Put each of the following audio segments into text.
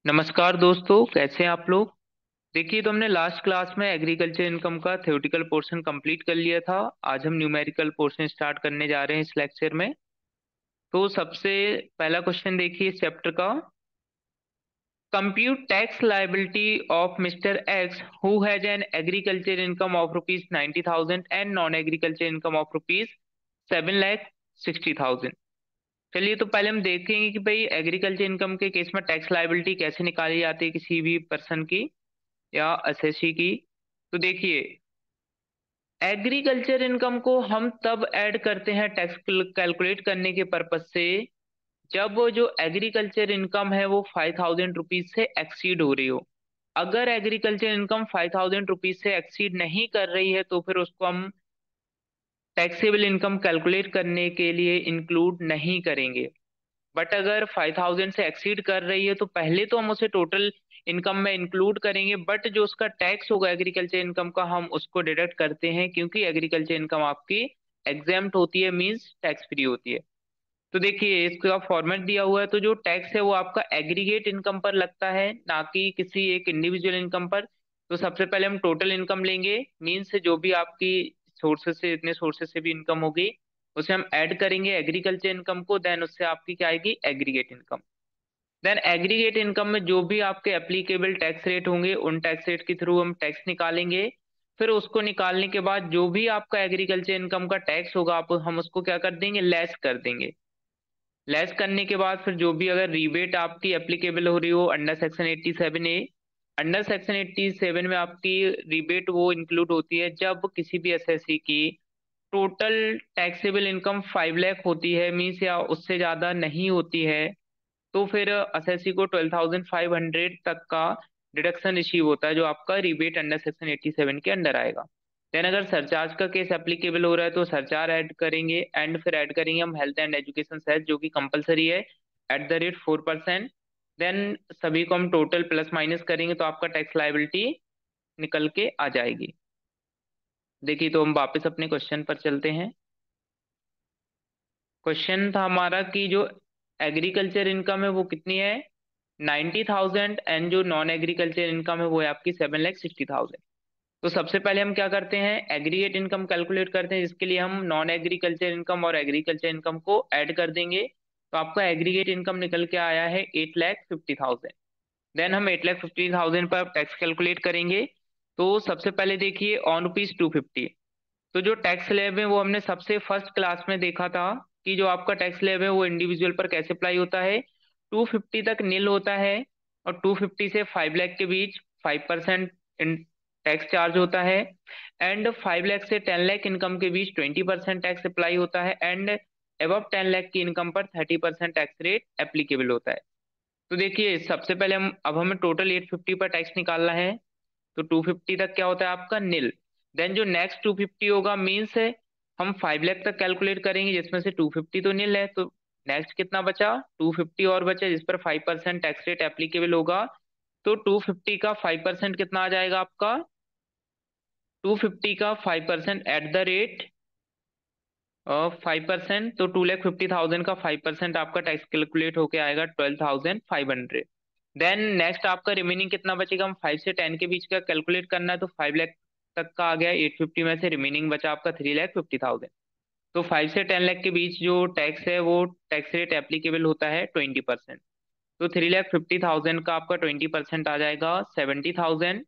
नमस्कार दोस्तों, कैसे हैं आप लोग। देखिए, तो हमने लास्ट क्लास में एग्रीकल्चर इनकम का थ्योरेटिकल पोर्शन कंप्लीट कर लिया था। आज हम न्यूमेरिकल पोर्शन स्टार्ट करने जा रहे हैं इस लेक्चर में। तो सबसे पहला क्वेश्चन देखिए इस चैप्टर का। Compute tax liability of mister x who has an agriculture income of rupees 90,000 and non agriculture income of rupees 7,60,000। चलिए, तो पहले हम देखेंगे कि भाई एग्रीकल्चर इनकम के केस में टैक्स लायबिलिटी कैसे निकाली जाती है किसी भी पर्सन की या एसएससी की। तो देखिए, एग्रीकल्चर इनकम को हम तब ऐड करते हैं टैक्स कैलकुलेट करने के पर्पज से, जब वो जो एग्रीकल्चर इनकम है वो 5,000 रुपीज से एक्सीड हो रही हो। अगर एग्रीकल्चर इनकम 5,000 रुपीज से एक्सीड नहीं कर रही है तो फिर उसको हम टैक्सेबल इनकम कैलकुलेट करने के लिए इंक्लूड नहीं करेंगे। बट अगर 5,000 से एक्सीड कर रही है तो पहले तो हम उसे टोटल इनकम में इंक्लूड करेंगे, बट जो उसका टैक्स होगा एग्रीकल्चर इनकम का हम उसको डिडक्ट करते हैं, क्योंकि एग्रीकल्चर इनकम आपकी एग्जेम्प्ट होती है, मींस टैक्स फ्री होती है। तो देखिए, इसका फॉर्मेट दिया हुआ है। तो जो टैक्स है वो आपका एग्रीगेट इनकम पर लगता है, ना कि किसी एक इंडिविजुअल इनकम पर। तो सबसे पहले हम टोटल इनकम लेंगे, मींस जो भी आपकी सोर्सेस से, इतने सोर्सेस से भी इनकम होगी उसे हम ऐड करेंगे एग्रीकल्चर इनकम को, देन उससे आपकी क्या आएगी, aggregate income. Then aggregate income में जो भी आपके एप्लीकेबल टैक्स रेट होंगे उन टैक्स रेट के थ्रू हम टैक्स निकालेंगे। फिर उसको निकालने के बाद जो भी आपका एग्रीकल्चर इनकम का टैक्स होगा आप हम उसको क्या कर देंगे, लेस कर देंगे। लेस करने के बाद फिर जो भी अगर रीबेट आपकी एप्लीकेबल हो रही हो under section 87A, under section 87 में आपकी रीबेट वो इंक्लूड होती है जब किसी भी एसएससी की टोटल टैक्सेबल इनकम 5 लाख होती है, मीन्स या उससे ज्यादा नहीं होती है, तो फिर एसएससी को 12,500 तक का डिडक्शन रिसीव होता है, जो आपका रिबेट अंडर सेक्शन 87 के अंडर आएगा। देन अगर सरचार्ज का केस एप्लीकेबल हो रहा है तो सरचार्ज ऐड करेंगे, एंड फिर ऐड करेंगे हम हेल्थ एंड एजुकेशन सेस, जो कि कंपलसरी है @4%। देन सभी को हम टोटल प्लस माइनस करेंगे तो आपका टैक्स लायबिलिटी निकल के आ जाएगी। देखिए, तो हम वापस अपने क्वेश्चन पर चलते हैं। क्वेश्चन था हमारा कि जो एग्रीकल्चर इनकम है वो कितनी है, 90,000, एंड जो नॉन एग्रीकल्चर इनकम है वो है आपकी 7,60,000। तो सबसे पहले हम क्या करते हैं, एग्रीगेट इनकम कैलकुलेट करते हैं, जिसके लिए हम नॉन एग्रीकल्चर इनकम और एग्रीकल्चर इनकम को ऐड कर देंगे। तो आपका एग्रीगेट इनकम निकल के आया है 8,50,000। देन हम 8,50,000 पर टैक्स कैलकुलेट करेंगे। तो सबसे पहले देखिए ऑन रुपीज 250, तो जो टैक्स स्लैब है वो हमने सबसे फर्स्ट क्लास में देखा था कि जो आपका टैक्स स्लैब है वो इंडिविजुअल पर कैसे अप्लाई होता है। 250 तक नील होता है, और 250 से 5 लाख के बीच 5% टैक्स चार्ज होता है, एंड 5 लाख से 10 लाख इनकम के बीच 20% टैक्स अप्लाई होता है, एंड अबव 10 लाख की इनकम पर 30% टैक्स रेट एप्लीकेबल होता है। तो देखिए, सबसे पहले हम अब हमें टोटल 850 पर टैक्स निकालना है। तो 250 तक क्या होता है आपका नील। देन जो नेक्स्ट 250 होगा, मीन्स है हम 5 लाख तक कैलकुलेट करेंगे, जिसमें से 250 तो नील है, तो नेक्स्ट कितना बचा, 250 और बचा, जिस पर 5% टैक्स रेट एप्लीकेबल होगा। तो 250 का 5% कितना आ जाएगा आपका, 250 का 5% एट द रेट 5%, तो 2,50,000 का 5% आपका टैक्स कैलकुलेट होके आएगा 12,500। देन नेक्स्ट आपका रिमेनिंग कितना बचेगा, हम 5 से 10 के बीच का कैलकुलेट करना है, तो 5 लाख तक का आ गया 850 में से, रिमेनिंग बचा आपका 3,50,000। तो 5 से 10 लाख के बीच जो टैक्स है वो टैक्स रेट एप्लीकेबल होता है 20%। तो 3,50,000 का आपका 20% आ जाएगा 70,000।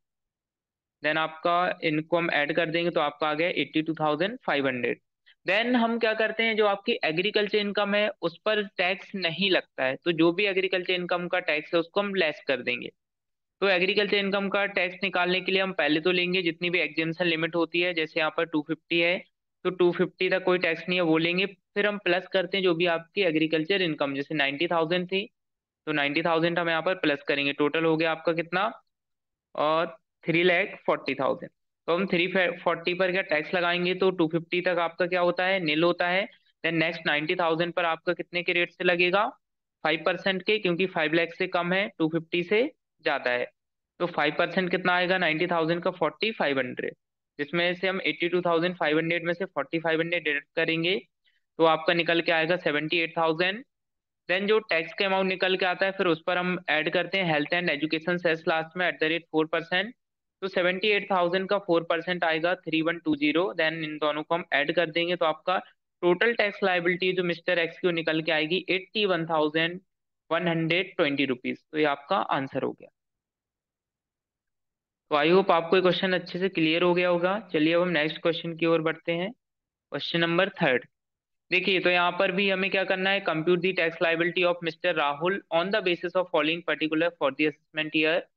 देन आपका इनको हम ऐड कर देंगे तो आपका आ गया 82,500। देन हम क्या करते हैं, जो आपकी एग्रीकल्चर इनकम है उस पर टैक्स नहीं लगता है, तो जो भी एग्रीकल्चर इनकम का टैक्स है उसको हम लेस कर देंगे। तो एग्रीकल्चर इनकम का टैक्स निकालने के लिए हम पहले तो लेंगे जितनी भी एग्जेम्पशन लिमिट होती है, जैसे यहाँ पर 250 है, तो 250 तक कोई टैक्स नहीं है वो लेंगे। फिर हम प्लस करते हैं जो भी आपकी एग्रीकल्चर इनकम, जैसे 90,000 थी तो 90,000 हम यहाँ पर प्लस करेंगे, टोटल हो गया आपका कितना, और 3,40,000। तो हम 340 पर क्या टैक्स लगाएंगे, तो 250 तक आपका क्या होता है, नील होता है। देन नेक्स्ट 90,000 पर आपका कितने के रेट से लगेगा, 5% के, क्योंकि 5 लाख से कम है, 250 से ज्यादा है। तो 5% कितना आएगा 90,000 का, 4,500, जिसमें से हम 82,500 में से 4,500 डिडक्ट करेंगे तो आपका निकल के आएगा 78,000। देन जो टैक्स का अमाउंट निकल के आता है फिर उस पर हम ऐड करते हैं health and education cess last में @4%। तो 78,000 का 4% आएगा 3120। देन इन दोनों को हम ऐड कर देंगे तो आपका टोटल टैक्स लाइबिलिटी जो मिस्टर एक्स की वो निकल के आएगी 81,120 रुपीज। तो ये आपका आंसर हो गया। तो आई होप आपको ये क्वेश्चन अच्छे से क्लियर हो गया होगा। चलिए अब हम नेक्स्ट क्वेश्चन की ओर बढ़ते हैं। Question number 3। देखिए तो यहाँ पर भी हमें क्या करना है, compute the tax liability of mister Rahul on the basis of following particular for the assessment year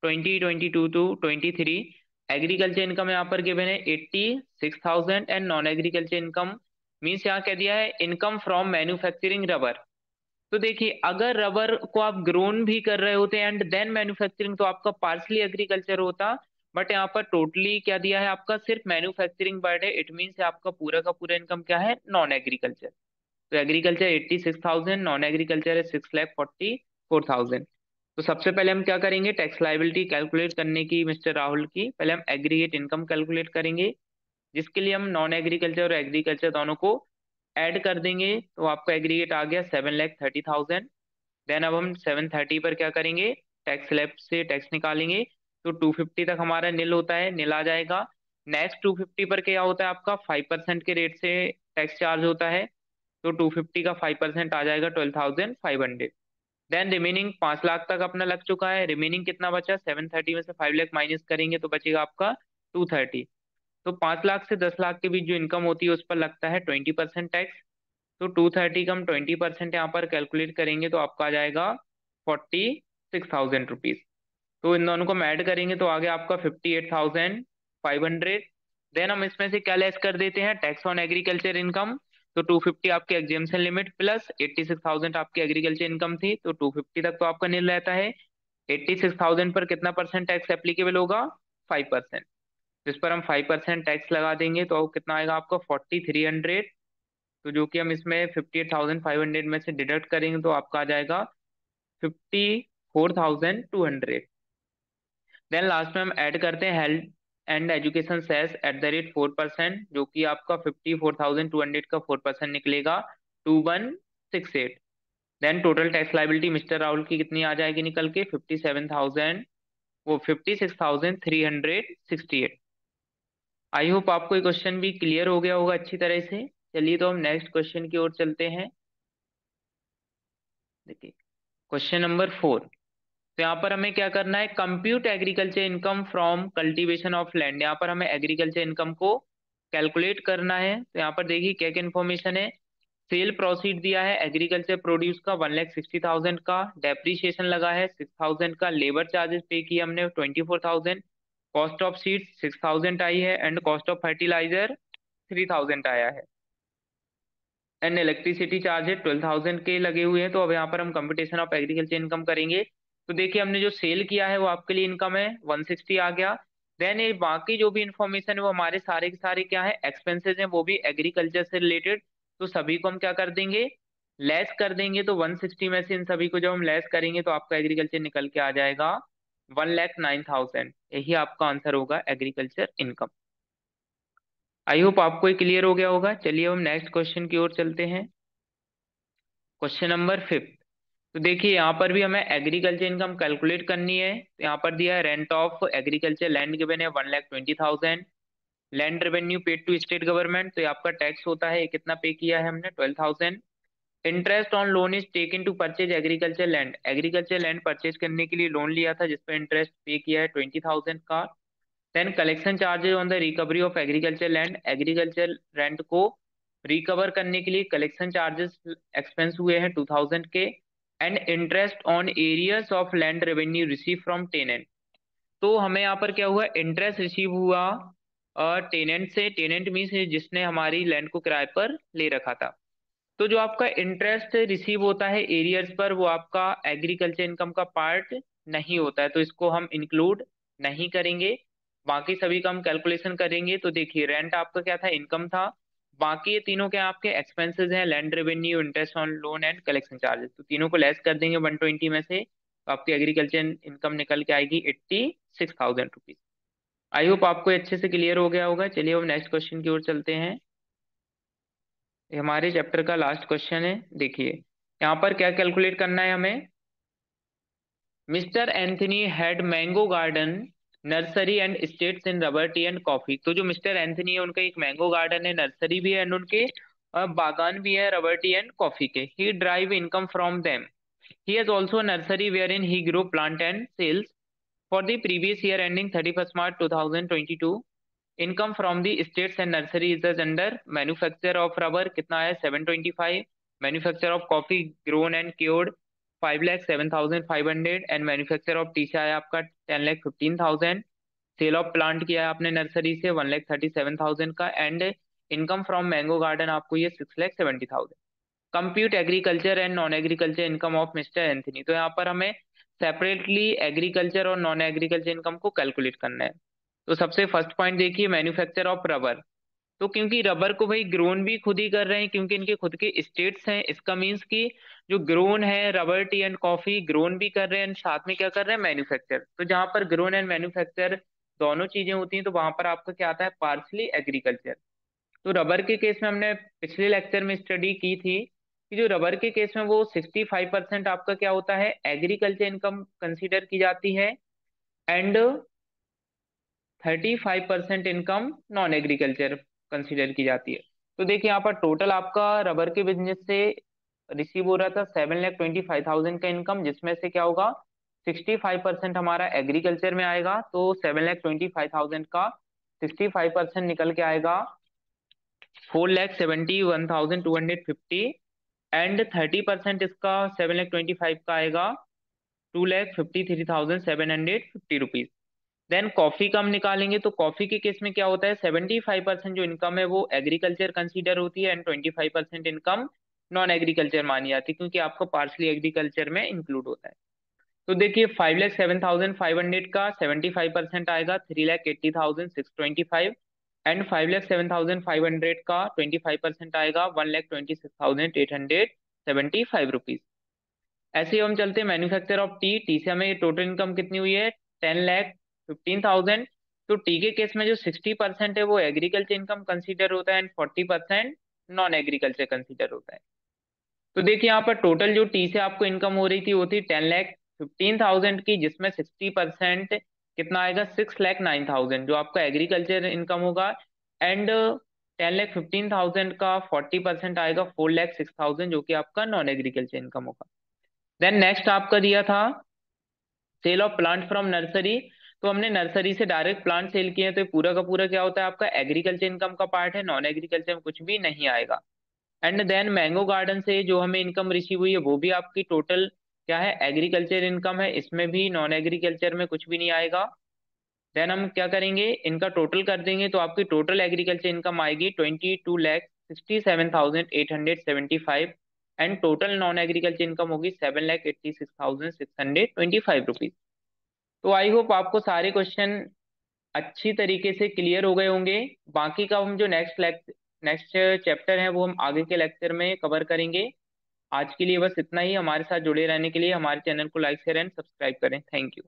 2022 to 23। Agriculture income यहाँ पर गिवन है 86,000 and non agriculture income means यहाँ कह दिया है इनकम फ्रॉम मैन्युफैक्चरिंग रबर। तो देखिए अगर रबर को आप ग्रोन भी कर रहे होते एंड देन मैन्युफैक्चरिंग तो आपका पार्सली एग्रीकल्चर होता। बट यहाँ पर टोटली क्या दिया है, आपका सिर्फ मैन्युफैक्चरिंग वर्ड है। इट मीन्स आपका पूरा का पूरा इनकम क्या है, नॉन एग्रीकल्चर। तो एग्रीकल्चर 86,000, नॉन एग्रीकल्चर है 6,44,000। तो सबसे पहले हम क्या करेंगे, टैक्स लाइबिलिटी कैलकुलेट करने की मिस्टर राहुल की पहले हम एग्रीगेट इनकम कैलकुलेट करेंगे, जिसके लिए हम नॉन एग्रीकल्चर और एग्रीकल्चर दोनों को ऐड कर देंगे। तो आपका एग्रीगेट आ गया 7,30,000। देन अब हम 730 पर क्या करेंगे, टैक्स स्लैब से टैक्स निकालेंगे। तो 250 तक हमारा निल होता है, निल आ जाएगा। नेक्स्ट 250 पर क्या होता है, आपका 5% के रेट से टैक्स चार्ज होता है। तो 250 का 5% आ जाएगा 12,500। देन रिमेनिंग 5 लाख तक अपना लग चुका है। रिमेनिंग कितना बचा, 730 में से 5 लाख माइनस करेंगे तो बचेगा आपका 230। तो 5 लाख से 10 लाख के बीच जो इनकम होती है उस पर लगता है 20% टैक्स। तो 230 कम 20% यहाँ पर कैलकुलेट करेंगे तो आपका आ जाएगा 46,000 रुपीज। तो इन दोनों को हम ऐड करेंगे तो आगे आपका 58,500। देन हम इसमें से क्या लेस कर देते हैं, टैक्स ऑन एग्रीकल्चर इनकम। तो 250 आपकी एग्जेम्पशन लिमिट प्लस 86,000 आपकी एग्रीकल्चर इनकम थी, तो 250 तक तो आपका नील रहता है। 86,000 पर कितना परसेंट टैक्स एप्लीकेबल होगा, 5%। जिस पर हम 5% टैक्स लगा देंगे तो कितना आएगा आपका 4300। तो जो कि हम इसमें 58,500 में से डिडक्ट करेंगे तो आपका आ जाएगा 54,200। देन लास्ट में हम ऐड करते हैं हेल्थ एंड एजुकेशन सेस @4%, जो कि आपका 54,200 का 4% निकलेगा 2168। Then total tax liability mister Rahul की कितनी आ जाएगी निकल के 57,000, वो 56,368। आई होप आपको ये क्वेश्चन भी क्लियर हो गया होगा अच्छी तरह से। चलिए तो हम नेक्स्ट क्वेश्चन की ओर चलते हैं। देखिए क्वेश्चन नंबर 4। तो यहाँ पर हमें क्या करना है, compute agriculture income from cultivation of land. यहाँ पर हमें एग्रीकल्चर इनकम को कैलकुलेट करना है। तो यहाँ पर देखिए क्या क्या इन्फॉर्मेशन है। सेल प्रोसीड दिया है एग्रीकल्चर प्रोड्यूस का 1,60,000 का, डेप्रीशिएशन लगा है 6,000 का, लेबर चार्जेस पे किए हमने 24,000, कॉस्ट ऑफ सीड्स 6,000 आई है एंड कॉस्ट ऑफ फर्टिलाइजर 3,000 आया है एंड इलेक्ट्रिसिटी चार्ज है 12,000 के लगे हुए हैं। तो अब यहाँ पर हम कंप्यूटेशन ऑफ एग्रीकल्चर इनकम करेंगे। तो देखिए हमने जो सेल किया है वो आपके लिए इनकम है 160 आ गया। देन ये बाकी जो भी इंफॉर्मेशन है वो हमारे सारे के सारे क्या है, एक्सपेंसेस हैं, वो भी एग्रीकल्चर से रिलेटेड। तो सभी को हम क्या कर देंगे, लेस कर देंगे। तो 160 में से इन सभी को जब हम लेस करेंगे तो आपका एग्रीकल्चर निकल के आ जाएगा 1,09,000। यही आपका आंसर होगा एग्रीकल्चर इनकम। आई होप आपको ये क्लियर हो गया होगा। चलिए हम नेक्स्ट क्वेश्चन की ओर चलते हैं। Question number 5। तो देखिए यहाँ पर भी हमें एग्रीकल्चर इनकम कैलकुलेट करनी है। तो यहाँ पर दिया है rent of agriculture land given है 1,20,000। Land revenue paid to state government, तो ये आपका टैक्स होता है, ये कितना पे किया है हमने 12,000। Interest on loan is taken to purchase agriculture land, agriculture land purchase करने के लिए लोन लिया था जिसपे इंटरेस्ट पे किया है 20,000 का। Then collection charges on the recovery of agriculture land, agriculture land को रिकवर करने के लिए कलेक्शन चार्जेस एक्सपेंस हुए हैं 2,000 के। And interest on arrears of land revenue receive from tenant, तो हमें यहाँ पर क्या हुआ, इंटरेस्ट रिसीव हुआ टेनेंट से। टेनेंट मीन्स जिसने हमारी लैंड को किराए पर ले रखा था। तो जो आपका इंटरेस्ट रिसीव होता है एरियर्स पर वो आपका एग्रीकल्चर इनकम का पार्ट नहीं होता है, तो इसको हम इंक्लूड नहीं करेंगे। बाकी सभी का हम कैलकुलेशन करेंगे। तो देखिए रेंट आपका क्या था, इनकम था। बाकी ये तीनों क्या आपके एक्सपेंसेस हैं, land revenue, interest on loan and collection charges. तो तीनों को लेस कर देंगे 120 में से, तो आपकी एग्रीकल्चर इनकम निकल के आएगी 86,000 रुपीज। आई होप आपको ये अच्छे से क्लियर हो गया होगा। चलिए हम नेक्स्ट क्वेश्चन की ओर चलते हैं। ये हमारे चैप्टर का लास्ट क्वेश्चन है। देखिए यहाँ पर क्या कैलकुलेट करना है हमें? Mister Anthony had mango garden, nursery and states in rubber T and coffee. तो जो मिस्टर एंथनी है उनका एक मैंगो गार्डन है, नर्सरी भी है एंड उनके बागान भी है रबर टी एंड कॉफी के। He drive income from them. He has also nursery where in he grow plant and sales. For the previous year ending 31st March 2022, income from the states and nursery is under manufacture of rubber कितना है 725, manufacture of coffee grown and cured 5,07,500 and manufacture of tea से आया आपका 10,15,000। Cell of plant किया है आपने nursery से 1,37,000 का and income from mango garden आपको ये 6,70,000। Compute agriculture and non agriculture income of mister Anthony. तो यहाँ पर हमें सेपरेटली एग्रीकल्चर और नॉन एग्रीकल्चर इनकम को कैलकुलेट करना है। तो सबसे फर्स्ट पॉइंट देखिए, मैन्युफैक्चर ऑफ रबर। तो क्योंकि रबर को भाई ग्रोन भी खुद ही कर रहे हैं क्योंकि इनके खुद के स्टेट्स हैं, इसका मीन्स कि जो ग्रोन है rubber T and coffee grown भी कर रहे हैं and साथ में क्या कर रहे हैं मैन्युफैक्चर। तो जहां पर ग्रोन एंड मैन्युफैक्चर दोनों चीजें होती हैं तो वहां पर आपका क्या आता है पार्सली एग्रीकल्चर। तो रबर के केस में हमने पिछले लेक्चर में स्टडी की थी कि जो रबर के केस में वो 65% आपका क्या होता है एग्रीकल्चर इनकम कंसीडर की जाती है and 35% income non agriculture consider की जाती है। तो देखिए यहाँ पर टोटल आपका रबर के बिजनेस से रिसीव हो रहा था 7,25,000 का इनकम, जिसमें से क्या होगा 65% हमारा एग्रीकल्चर में आएगा। तो 7,25,000 का 65% निकल के आएगा 4,71,250 एंड 30% इसका 7,25,000 का आएगा 2,53,750 रुपीज। देन कॉफी का हम निकालेंगे तो कॉफी के केस में क्या होता है 75% जो इनकम है वो एग्रीकल्चर कंसीडर होती है एंड 25% इनकम नॉन एग्रीकल्चर मानी जाती है क्योंकि आपका पार्सली एग्रीकल्चर में इंक्लूड होता है। तो देखिए 5,07,500 का 75% आएगा 3,80,625 एंड 5,07,500 का 25% आएगा 1,26,875 रुपीज। ऐसे ही हम चलते हैं मैन्युफैक्चर ऑफ टी। टी से हमें टोटल इनकम कितनी हुई है 10,15,000। तो टी के केस में जो 60% है वो एग्रीकल्चर इनकम कंसीडर होता है एंड 40% नॉन एग्रीकल्चर कंसीडर होता है। तो देखिए यहाँ पर टोटल जो टी से आपको इनकम हो रही थी वो थी 10,15,000 की, जिसमें 60% कितना आएगा 6,09,000 जो आपका एग्रीकल्चर इनकम होगा एंड 10,15,000 का 40% आएगा 4,06,000 जो कि आपका नॉन एग्रीकल्चर इनकम होगा। देन नेक्स्ट आपका दिया था sale of plant from nursery. तो हमने नर्सरी से डायरेक्ट प्लांट सेल किए हैं तो ये पूरा का पूरा क्या होता है आपका एग्रीकल्चर इनकम का पार्ट है, नॉन एग्रीकल्चर में कुछ भी नहीं आएगा। एंड देन मैंगो गार्डन से जो हमें इनकम रिसीव हुई है वो भी आपकी टोटल क्या है एग्रीकल्चर इनकम है, इसमें भी नॉन एग्रीकल्चर में कुछ भी नहीं आएगा। देन हम क्या करेंगे इनका टोटल कर देंगे तो आपकी टोटल एग्रीकल्चर इनकम आएगी 22,67,875 and total non agriculture income होगी 7,86,625 रुपीज। तो आई होप आपको सारे क्वेश्चन अच्छी तरीके से क्लियर हो गए होंगे। बाकी का हम जो नेक्स्ट चैप्टर है वो हम आगे के लेक्चर में कवर करेंगे। आज के लिए बस इतना ही। हमारे साथ जुड़े रहने के लिए हमारे चैनल को लाइक शेयर एंड सब्सक्राइब करें। Thank you.